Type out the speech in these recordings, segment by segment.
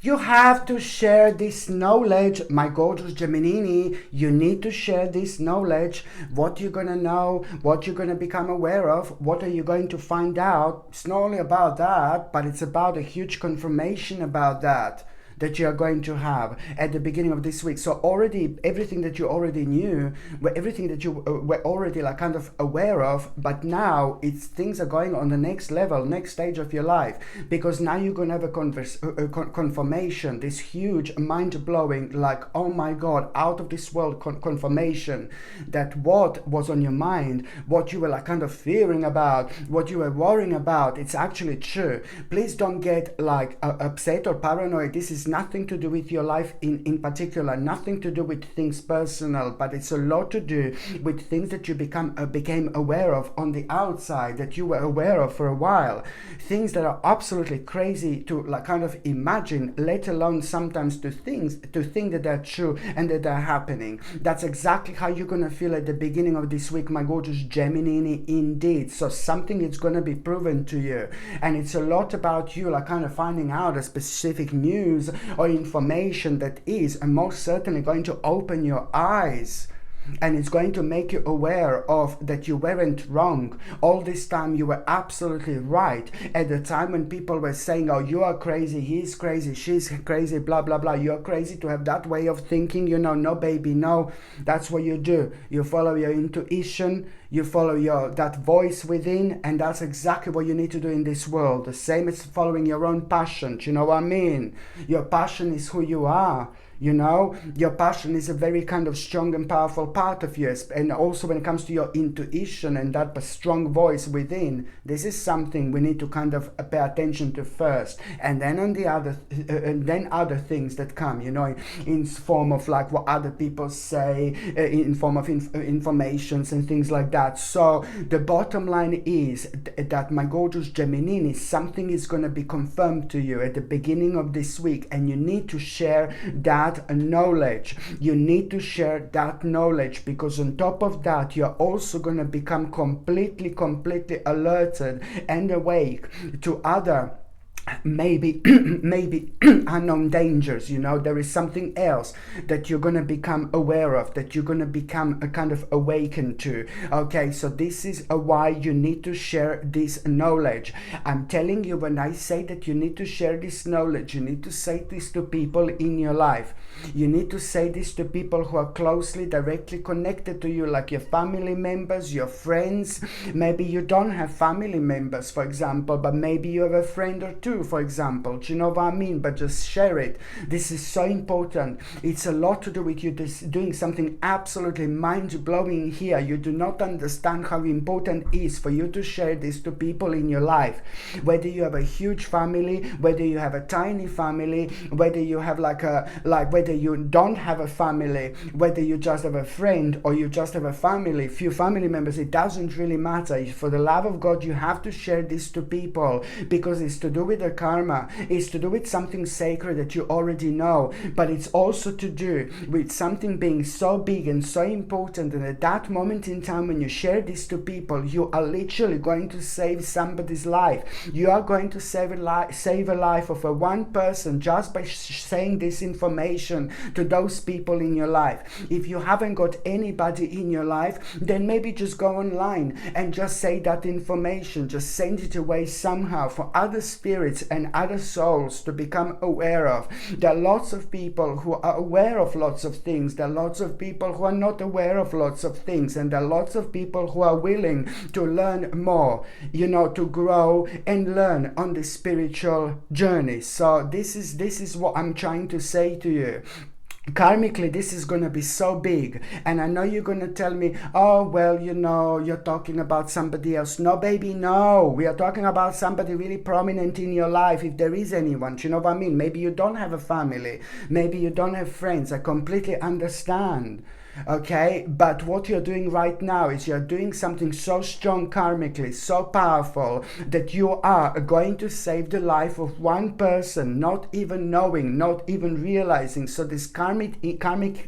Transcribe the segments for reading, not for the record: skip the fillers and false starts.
You have to share this knowledge, my gorgeous Gemini. You need to share this knowledge. What you're going to know, what you're going to become aware of, what are you going to find out. It's not only about that, but it's about a huge confirmation about that you are going to have at the beginning of this week. So already everything that you already knew, everything that you were already like kind of aware of, but now it's things are going on the next level, next stage of your life, because now you're going to have a confirmation, this huge mind-blowing, like, oh my God, out of this world confirmation that what was on your mind, what you were like kind of fearing about, what you were worrying about, it's actually true. Please don't get like upset or paranoid. This is nothing to do with your life in particular, nothing to do with things personal, but it's a lot to do with things that you became aware of on the outside, that you were aware of for a while, things that are absolutely crazy to like kind of imagine, let alone sometimes to think that they're true and that they're happening. That's exactly how you're going to feel at the beginning of this week, my gorgeous Gemini, indeed. So something is going to be proven to you, and it's a lot about you like kind of finding out a specific news or information that is most certainly going to open your eyes, and it's going to make you aware of that you weren't wrong. All this time you were absolutely right. At the time when people were saying, oh, you are crazy, he's crazy, she's crazy, blah, blah, blah, you're crazy to have that way of thinking, no, baby, no. That's what you do. You follow your intuition, you follow that voice within, and that's exactly what you need to do in this world. The same as following your own passion. Do you know what I mean? Your passion is who you are. Your passion is a very kind of strong and powerful part of you, and also when it comes to your intuition and that strong voice within, this is something we need to kind of pay attention to first, and then on the other and then other things that come, in form of like what other people say, in form of informations and things like that. So the bottom line is that, my gorgeous Gemini, something is going to be confirmed to you at the beginning of this week, and you need to share that knowledge. You need to share that knowledge, because on top of that, you're also going to become completely alerted and awake to other maybe unknown dangers. There is something else that you're going to become aware of, that you're going to become a kind of awakened to. Okay, so this is why you need to share this knowledge. I'm telling you, when I say that you need to share this knowledge, you need to say this to people in your life. You need to say this to people who are closely, directly connected to you, like your family members, your friends. Maybe you don't have family members, for example, but maybe you have a friend or two, for example. Do you know what I mean? But just share it. This is so important. It's a lot to do with you doing something absolutely mind-blowing here. You do not understand how important it is for you to share this to people in your life. Whether you have a huge family, whether you have a tiny family, whether you have whether you don't have a family, whether you just have a friend or you just have a family, few family members, it doesn't really matter. For the love of God, you have to share this to people, because it's to do with the karma, it's to do with something sacred that you already know, but it's also to do with something being so big and so important, and at that moment in time when you share this to people, you are literally going to save somebody's life. You are going to save a life of one person just by saying this information to those people in your life. If you haven't got anybody in your life, then maybe just go online and just say that information, just send it away somehow for other spirits and other souls to become aware of. There are lots of people who are aware of lots of things. There are lots of people who are not aware of lots of things, and there are lots of people who are willing to learn more, to grow and learn on the spiritual journey. So this is what I'm trying to say to you. Karmically, this is going to be so big, and I know you're going to tell me, oh, well, you're talking about somebody else. No, baby, no. We are talking about somebody really prominent in your life, if there is anyone. Do you know what I mean? Maybe you don't have a family. Maybe you don't have friends. I completely understand. okay? But what you're doing right now is you're doing something so strong karmically, so powerful, that you are going to save the life of one person, not even knowing, not even realizing. So this karmic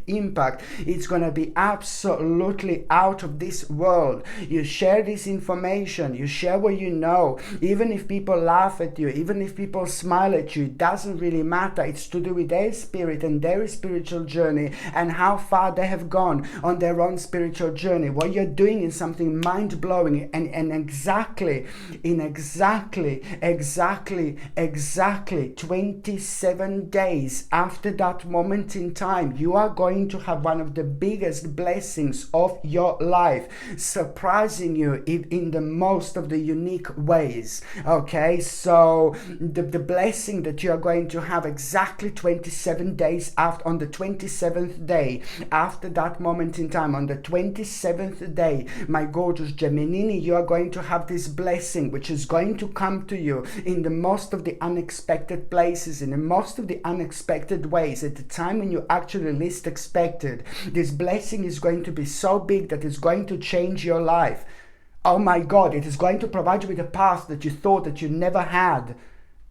impact, it's going to be absolutely out of this world. You share this information, you share what you know, even if people laugh at you, even if people smile at you, it doesn't really matter. It's to do with their spirit and their spiritual journey and how far they have gone on their own spiritual journey. What you're doing is something mind-blowing, and exactly 27 days after that moment in time, you are going to have one of the biggest blessings of your life, surprising you in the most of the unique ways. Okay, so the blessing that you are going to have exactly 27 days after, on the 27th day after that moment in time, on the 27th day, my gorgeous Gemini, you are going to have this blessing which is going to come to you in the most of the unexpected places, in the most of the unexpected ways, at the time when you actually least expected. This blessing is going to be so big that it's going to change your life. Oh my God, it is going to provide you with a path that you thought that you never had.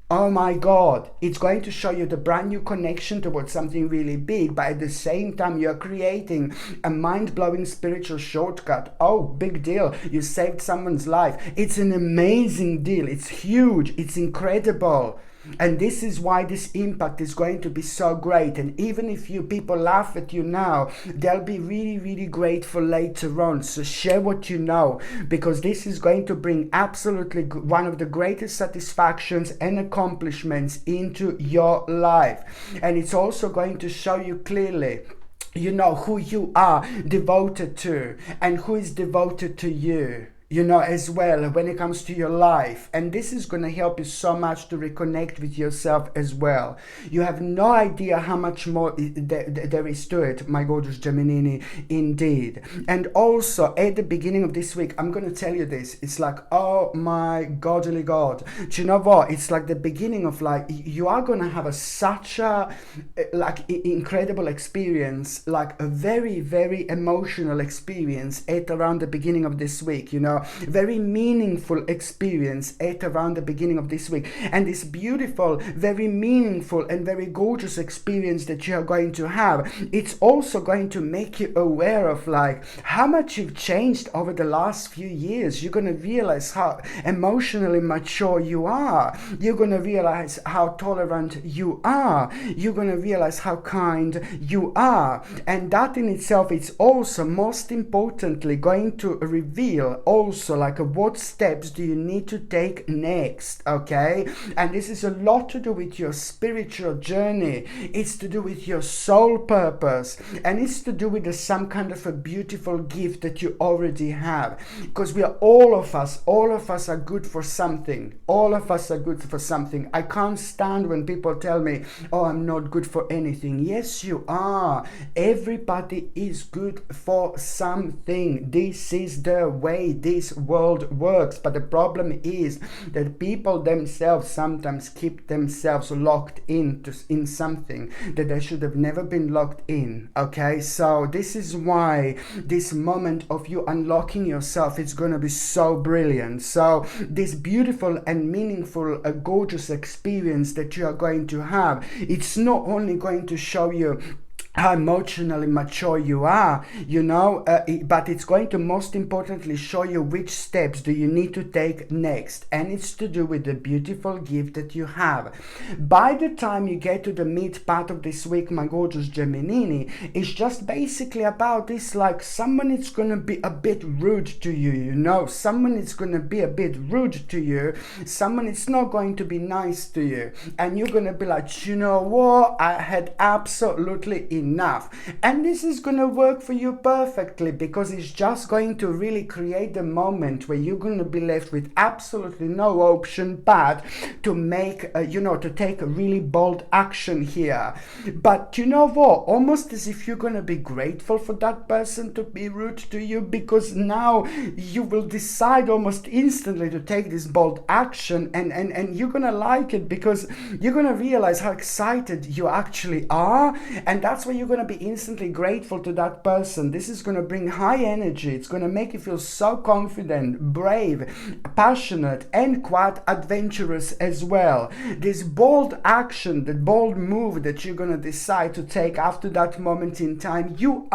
Oh my God, it's going to show you the brand new connection towards something really big, but at the same time you're creating a mind-blowing spiritual shortcut. Oh, big deal. You saved someone's life. It's an amazing deal. It's huge. It's incredible. And this is why this impact is going to be so great. And even if people laugh at you now, they'll be really, really grateful later on. So share what you know, because this is going to bring absolutely one of the greatest satisfactions and accomplishments into your life. And it's also going to show you clearly, you know, who you are devoted to and who is devoted to you, you know, as well, when it comes to your life. And this is going to help you so much to reconnect with yourself as well. You have no idea how much more there is to it, my gorgeous Gemini, indeed. And also at the beginning of this week, I'm going to tell you this, it's like, oh my godly God, do you know what, it's like the beginning of, like, you are going to have such a like incredible experience, like a very, very emotional experience at around the beginning of this week, you know, very meaningful experience at around the beginning of this week. And this beautiful, very meaningful and very gorgeous experience that you are going to have, it's also going to make you aware of, like, how much you've changed over the last few years. You're going to realize how emotionally mature you are. You're going to realize how tolerant you are. You're going to realize how kind you are. And that in itself is also, most importantly, going to reveal also, like, what steps do you need to take next, okay? And this is a lot to do with your spiritual journey. It's to do with your soul purpose, and it's to do with some kind of a beautiful gift that you already have, because we are all of us are good for something. All of us are good for something. I can't stand when people tell me, oh, I'm not good for anything. Yes, you are. Everybody is good for something. This is the way this world works. But the problem is that people themselves sometimes keep themselves locked in something that they should have never been locked in. Okay, so this is why this moment of you unlocking yourself is going to be so brilliant. So this beautiful and meaningful, gorgeous experience that you are going to have, it's not only going to show you how emotionally mature you are, you know, but it's going to most importantly show you which steps do you need to take next. And it's to do with the beautiful gift that you have. By the time you get to the mid part of this week, my gorgeous Gemini, it's just basically about this, like, someone is going to be a bit rude to you, you know, someone is going to be a bit rude to you, someone is not going to be nice to you, and you're going to be like, you know what, I had absolutely enough. And this is going to work for you perfectly, because it's just going to really create the moment where you're going to be left with absolutely no option but to make, you know, to take a really bold action here. But you know what, almost as if you're going to be grateful for that person to be rude to you, because now you will decide almost instantly to take this bold action, and you're going to like it, because you're going to realize how excited you actually are. And that's why you're going to be instantly grateful to that person. This is going to bring high energy. It's going to make you feel so confident, brave, passionate, and quite adventurous as well. This bold action, the bold move that you're going to decide to take after that moment in time, you're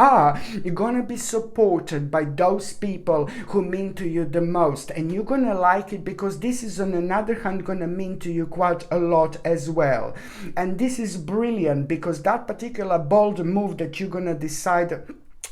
going to be supported by those people who mean to you the most, and you're going to like it, because this is on another hand going to mean to you quite a lot as well. And this is brilliant, because that particular bold move that you're going to decide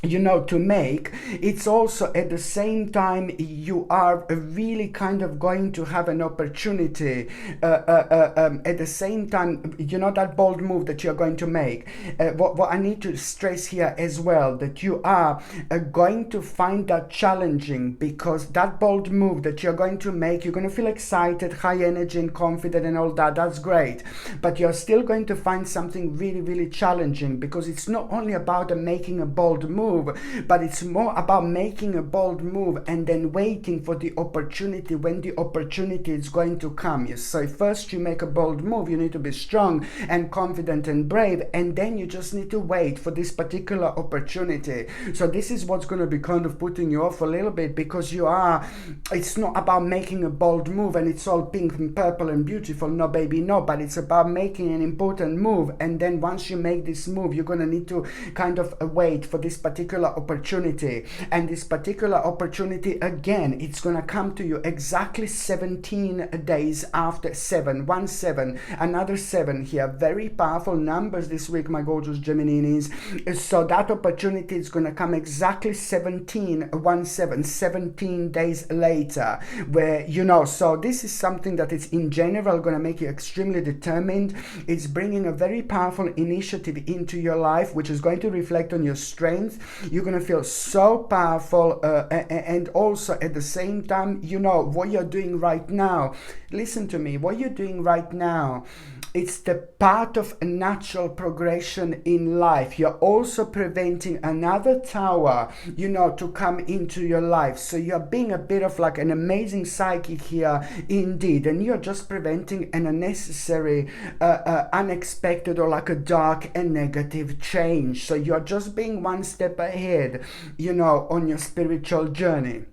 to make, it's also at the same time you are really kind of going to have an opportunity at the same time, that bold move that you're going to make. What I need to stress here as well, that you are going to find that challenging, because that bold move that you're going to make, you're going to feel excited, high energy and confident and all that. That's great, but you're still going to find something really, really challenging, because it's not only about making a bold move, but it's more about making a bold move and then waiting for the opportunity when the opportunity is going to come. So first you make a bold move, you need to be strong and confident and brave, and then you just need to wait for this particular opportunity. So this is what's going to be kind of putting you off a little bit, because it's not about making a bold move and it's all pink and purple and beautiful. No, baby, no. But it's about making an important move, and then once you make this move, you're going to need to kind of wait for this particular opportunity. And this particular opportunity, again, it's going to come to you exactly 17 days after 7 another 7 here. Very powerful numbers this week, my gorgeous Gemininis. So that opportunity is going to come exactly 17 days later, where so this is something that is in general going to make you extremely determined. It's bringing a very powerful initiative into your life, which is going to reflect on your strength. You're going to feel so powerful, and also at the same time, what you're doing right now. Listen to me, what you're doing right now, it's the part of a natural progression in life. You're also preventing another tower, to come into your life. So you're being a bit of like an amazing psychic here indeed, and you're just preventing an unnecessary, unexpected, or like a dark and negative change. So you're just being one step ahead, on your spiritual journey.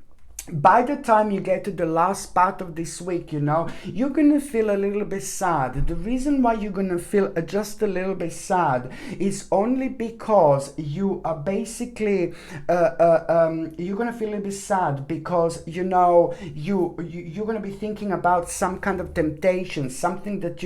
By the time you get to the last part of this week, you're going to feel a little bit sad. The reason why you're going to feel just a little bit sad is only because you are basically, you're going to feel a little bit sad because, you're going to be thinking about some kind of temptation, something that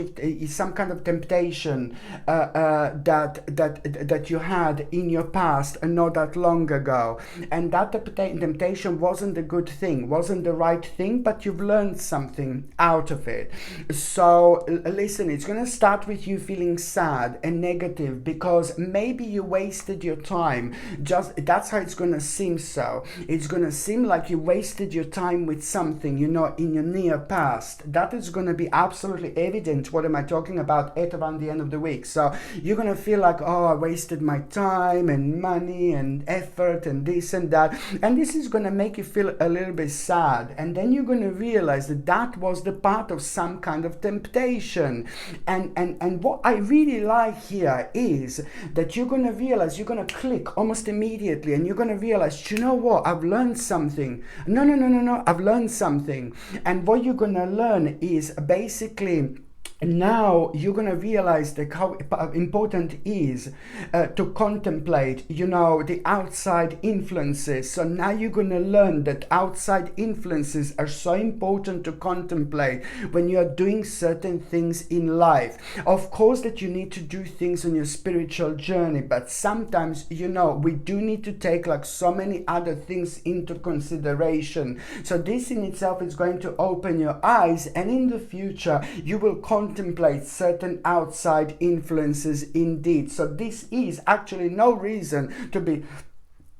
some kind of temptation that you had in your past and not that long ago. And that temptation wasn't a good thing, wasn't the right thing, but you've learned something out of it. So listen, it's going to start with you feeling sad and negative because maybe you wasted your time. That's how it's going to seem. So it's going to seem like you wasted your time with something, in your near past. That is going to be absolutely evident. What am I talking about at around the end of the week? So you're going to feel like, oh, I wasted my time and money and effort and this and that, and this is going to make you feel a little bit sad. And then you're going to realize that was the part of some kind of temptation. And what I really like here is that you're going to realize, you're going to click almost immediately, and you're going to realize, you know what, I've learned something. No, I've learned something. And what you're going to learn is basically, now you're going to realize how important it is to contemplate, the outside influences. So now you're going to learn that outside influences are so important to contemplate when you're doing certain things in life. Of course that you need to do things on your spiritual journey, but sometimes, we do need to take like so many other things into consideration. So this in itself is going to open your eyes, and in the future you will contemplate certain outside influences indeed. So this is actually no reason to be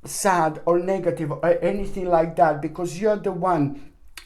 sad or negative or anything like that, because you're the one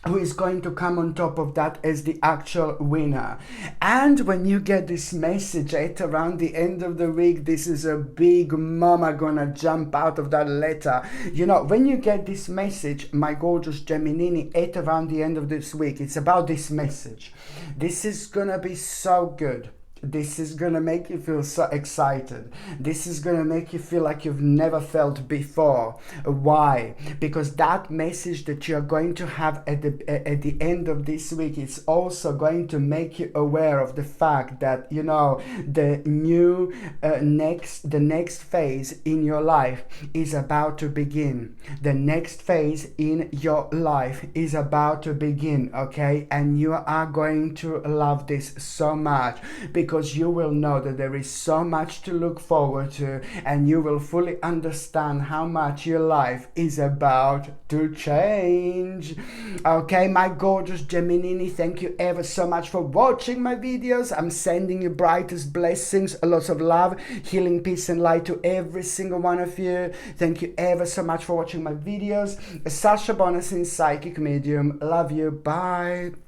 who is going to come on top of that as the actual winner. And when you get this message at around the end of the week, this is a big mama gonna jump out of that letter. When you get this message, my gorgeous Gemini, at around the end of this week, it's about this message. This is gonna be so good. This is gonna make you feel so excited. This is gonna make you feel like you've never felt before. Why? Because that message that you're going to have at the end of this week is also going to make you aware of the fact that, you know, the new the next phase in your life is about to begin. The next phase in your life is about to begin, okay? And you are going to love this so much, because you will know that there is so much to look forward to, and you will fully understand how much your life is about to change. Okay, my gorgeous Gemini, thank you ever so much for watching my videos. I'm sending you brightest blessings, a lot of love, healing, peace and light to every single one of you. Thank you ever so much for watching my videos. Sasha Bonasin, psychic medium. Love you. Bye.